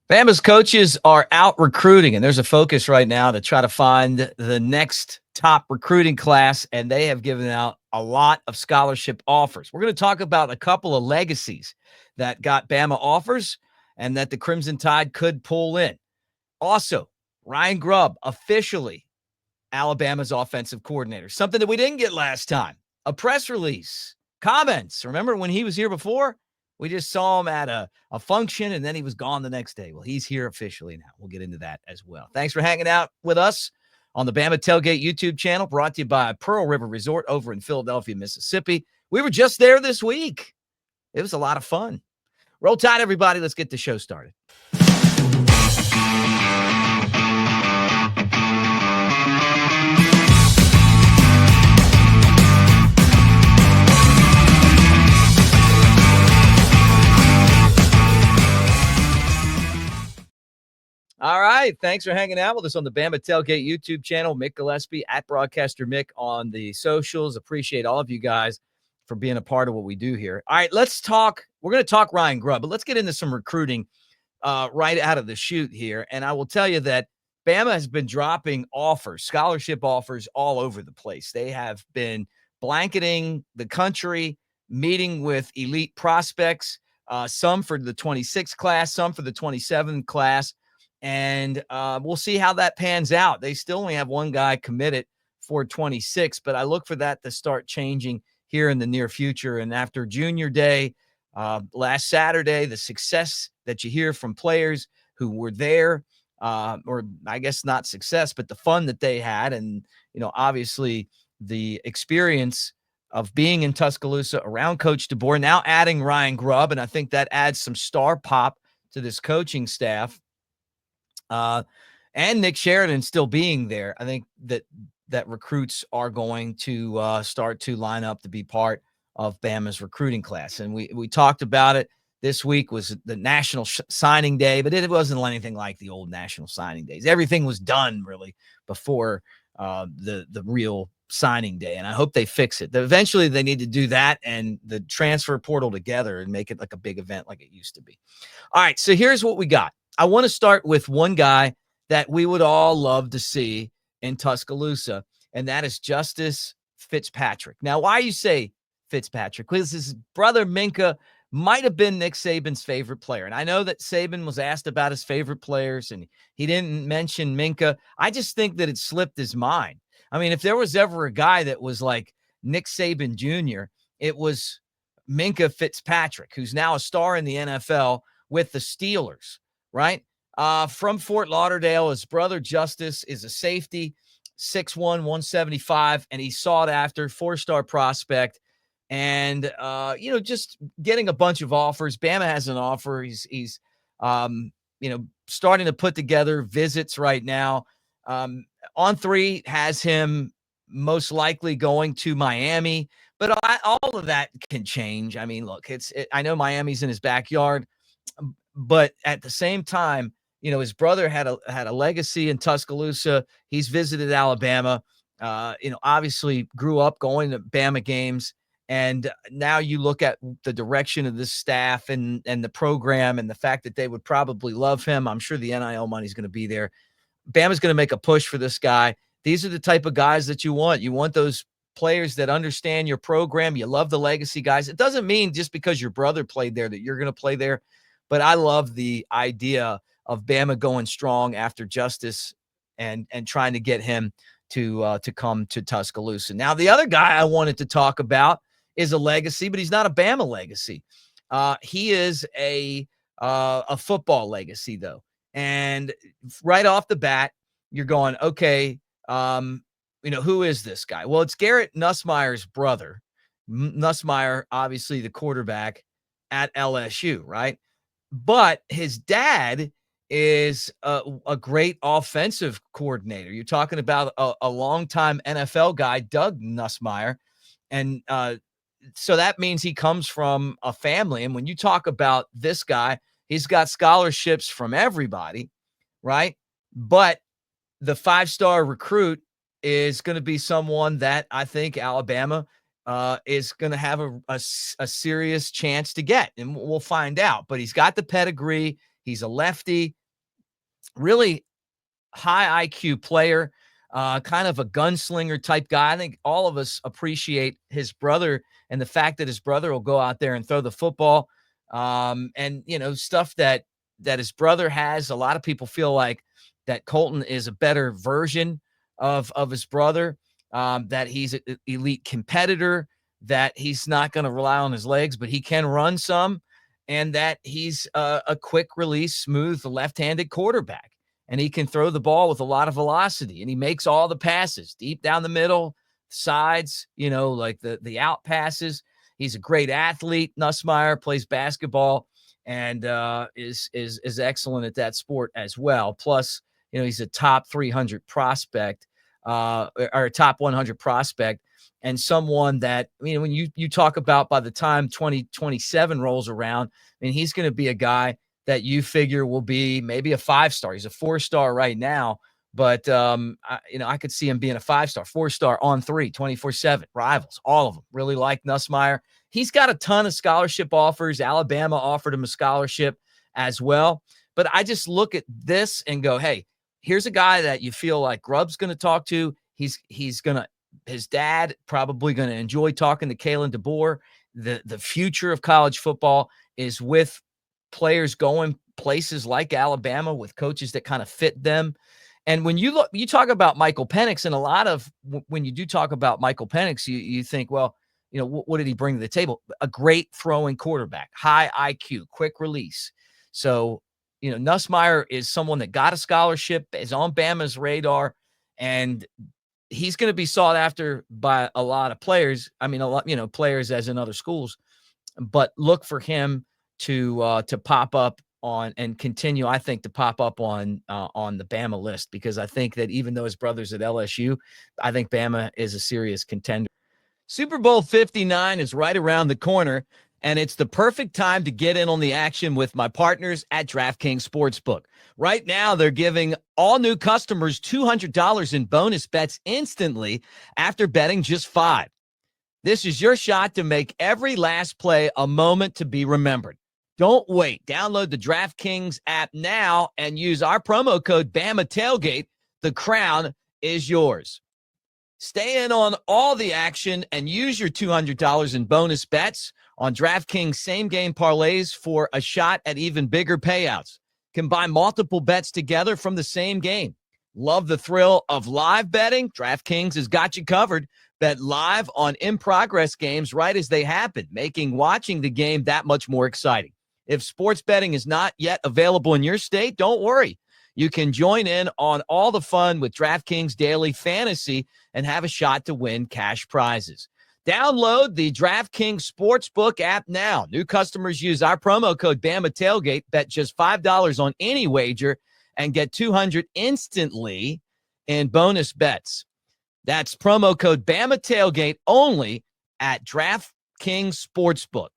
Bama's coaches are out recruiting, and there's a focus right now to try to find the next top recruiting class, and they have given out a lot of scholarship offers. We're going to talk about a couple of legacies that got Bama offers and that the Crimson Tide could pull in. Also, Ryan Grubb, officially Alabama's offensive coordinator, something that we didn't get last time. A press release, comments. Remember when he was here before? We just saw him at a function, and then he was gone the next day. Well, he's here officially now. We'll get into that as well. Thanks for hanging out with us on the Bama Tailgate YouTube channel, brought to you by Pearl River Resort over in Philadelphia, Mississippi. We were just there this week. It was a lot of fun. Roll Tide, everybody. Let's get the show started. All right. Thanks for hanging out with us on the Bama Tailgate YouTube channel. Mick Gillespie at Broadcaster Mick on the socials. Appreciate all of you guys for being a part of what we do here. All right, let's talk. We're going to talk Ryan Grubb, but let's get into some recruiting right out of the chute here. And I will tell you that Bama has been dropping offers, scholarship offers all over the place. They have been blanketing the country, meeting with elite prospects, some for the 26 class, some for the 27 class. And we'll see how that pans out. They still only have one guy committed for 26, but I look for that to start changing here in the near future. And after Junior Day last Saturday, the success that you hear from players who were there, or I guess not success, but the fun that they had. And, you know, obviously the experience of being in Tuscaloosa around Coach DeBoer, now adding Ryan Grubb. And I think that adds some star pop to this coaching staff. And Nick Sheridan still being there. I think that recruits are going to start to line up to be part of Bama's recruiting class. And we talked about it. This week was the National Signing Day, but it wasn't anything like the old National Signing Days. Everything was done really before the real signing day, and I hope they fix it. Eventually, they need to do that and the transfer portal together and make it like a big event like it used to be. All right, so here's what we got. I want to start with one guy that we would all love to see in Tuscaloosa, and that is Justice Fitzpatrick. Now, why you say Fitzpatrick? Because his brother Minkah might have been Nick Saban's favorite player. And I know that Saban was asked about his favorite players, and he didn't mention Minkah. I just think that it slipped his mind. I mean, if there was ever a guy that was like Nick Saban Jr., it was Minkah Fitzpatrick, who's now a star in the NFL with the Steelers. Right? From Fort Lauderdale, his brother Justice is a safety, 6'1", 175, and he's sought after, 4-star prospect. And, just getting a bunch of offers. Bama has an offer. He's starting to put together visits right now. On3 has him most likely going to Miami, but all of that can change. I mean, look, I know Miami's in his backyard, but at the same time, his brother had a legacy in Tuscaloosa. He's visited Alabama, obviously grew up going to Bama games. And now you look at the direction of this staff and the program and the fact that they would probably love him. I'm sure the NIL money is going to be there. Bama's going to make a push for this guy. These are the type of guys that you want. You want those players that understand your program. You love the legacy guys. It doesn't mean just because your brother played there that you're going to play there. But I love the idea of Bama going strong after Justice and trying to get him to come to Tuscaloosa. Now, the other guy I wanted to talk about is a legacy, but he's not a Bama legacy. He is a football legacy, though. And right off the bat, you're going, okay, who is this guy? Well, it's Garrett Nussmeier's brother. Nussmeier, obviously the quarterback at LSU, right? But his dad is a great offensive coordinator. You're talking about a longtime NFL guy, Doug Nussmeier. And so that means he comes from a family. And when you talk about this guy, he's got scholarships from everybody, right? But the 5-star recruit is going to be someone that I think Alabama is going to have a serious chance to get, and we'll find out. But he's got the pedigree. He's a lefty, really high IQ player, kind of a gunslinger type guy. I think all of us appreciate his brother and the fact that his brother will go out there and throw the football. And stuff that his brother has. A lot of people feel like that Colton is a better version of his brother. That he's an elite competitor. That he's not going to rely on his legs, but he can run some, and that he's a quick release, smooth left-handed quarterback. And he can throw the ball with a lot of velocity, and he makes all the passes deep down the middle, sides, like the out passes. He's a great athlete. Nussmeier plays basketball and is excellent at that sport as well. Plus, he's a top 300 prospect, or a top 100 prospect, and someone that, when you talk about by the time 2027 rolls around, he's going to be a guy that you figure will be maybe a 5-star. He's a 4-star right now, but I could see him being a 5-star, 4-star on 3, 24/7. Rivals, all of them really like Nussmeier. He's got a ton of scholarship offers. Alabama offered him a scholarship as well. But I just look at this and go, hey, here's a guy that you feel like Grubb's going to talk to. His dad probably going to enjoy talking to Kalen DeBoer. The future of college football is with players going places like Alabama with coaches that kind of fit them. And when you talk about Michael Penix, and a lot of when you do talk about Michael Penix, you think, well, what did he bring to the table? A great throwing quarterback, high IQ, quick release. So, Nussmeier is someone that got a scholarship, is on Bama's radar, and he's going to be sought after by a lot of players. A lot, players as in other schools, but look for him to pop up on and continue, I think, to pop up on the Bama list, because I think that even though his brother's at LSU, I think Bama is a serious contender. Super Bowl 59 is right around the corner, and it's the perfect time to get in on the action with my partners at DraftKings Sportsbook. Right now, they're giving all new customers $200 in bonus bets instantly after betting just $5. This is your shot to make every last play a moment to be remembered. Don't wait. Download the DraftKings app now and use our promo code Bama Tailgate. The crown is yours. Stay in on all the action and use your $200 in bonus bets on DraftKings same-game parlays for a shot at even bigger payouts. Combine multiple bets together from the same game. Love the thrill of live betting? DraftKings has got you covered. Bet live on in-progress games right as they happen, making watching the game that much more exciting. If sports betting is not yet available in your state, don't worry. You can join in on all the fun with DraftKings Daily Fantasy and have a shot to win cash prizes. Download the DraftKings Sportsbook app now. New customers use our promo code Bama Tailgate, bet just $5 on any wager, and get $200 instantly in bonus bets. That's promo code Bama Tailgate only at DraftKings Sportsbook.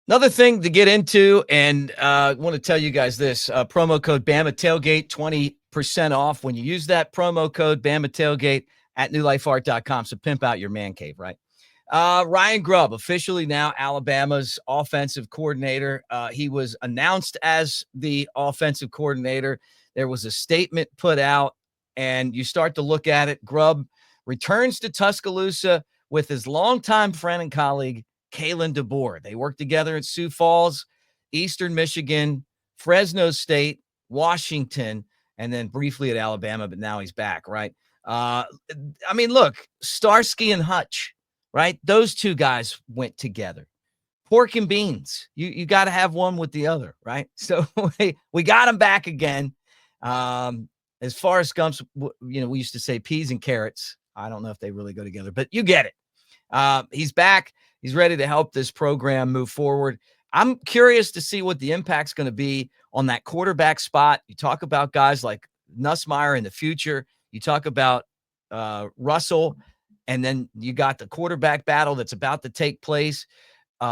Another thing to get into, and I want to tell you guys this, promo code Bama Tailgate, 20% off when you use that promo code Bama Tailgate at newlifeart.com. So pimp out your man cave, right? Ryan Grubb, officially now Alabama's offensive coordinator. He was announced as the offensive coordinator. There was a statement put out, and you start to look at it. Grubb returns to Tuscaloosa with his longtime friend and colleague, Kalen DeBoer. They worked together at Sioux Falls, Eastern Michigan, Fresno State, Washington, and then briefly at Alabama, but now he's back, right? Look, Starsky and Hutch, right? Those two guys went together. Pork and beans. You got to have one with the other, right? So we got him back again. As far as Gumps, we used to say peas and carrots. I don't know if they really go together, but you get it. He's back. He's ready to help this program move forward. I'm curious to see what the impact's going to be on that quarterback spot. You talk about guys like Nussmeier in the future. You talk about Russell, and then you got the quarterback battle that's about to take place.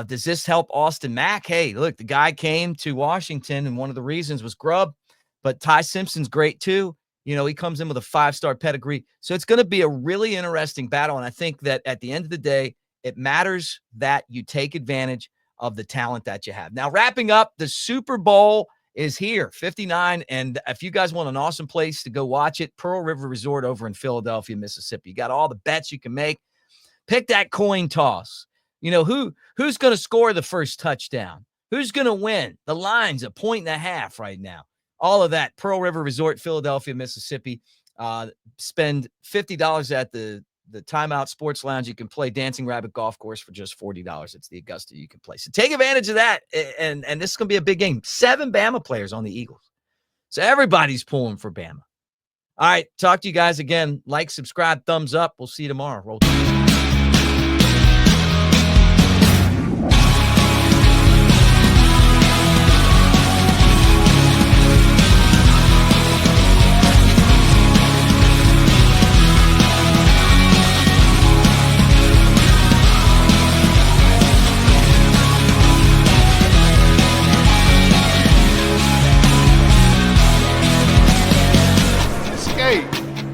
Does this help Austin Mack? Hey, look, the guy came to Washington, and one of the reasons was Grubb, but Ty Simpson's great too. He comes in with a 5-star pedigree. So it's going to be a really interesting battle, and I think that at the end of the day, It matters that you take advantage of the talent that you have. Now, wrapping up, the Super Bowl is here, 59. And if you guys want an awesome place to go watch it, Pearl River Resort over in Philadelphia, Mississippi. You got all the bets you can make. Pick that coin toss. You know, who's going to score the first touchdown? Who's going to win? The line's 1.5 right now. All of that. Pearl River Resort, Philadelphia, Mississippi. Spend $50 at the Timeout Sports Lounge. You can play Dancing Rabbit Golf Course for just $40. It's the Augusta you can play. So take advantage of that. And this is going to be a big game. 7 Bama players on the Eagles. So everybody's pulling for Bama. All right. Talk to you guys again. Like, subscribe, thumbs up. We'll see you tomorrow. Roll.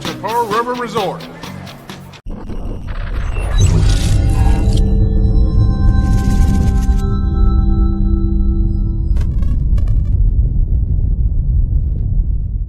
To Pearl River Resort.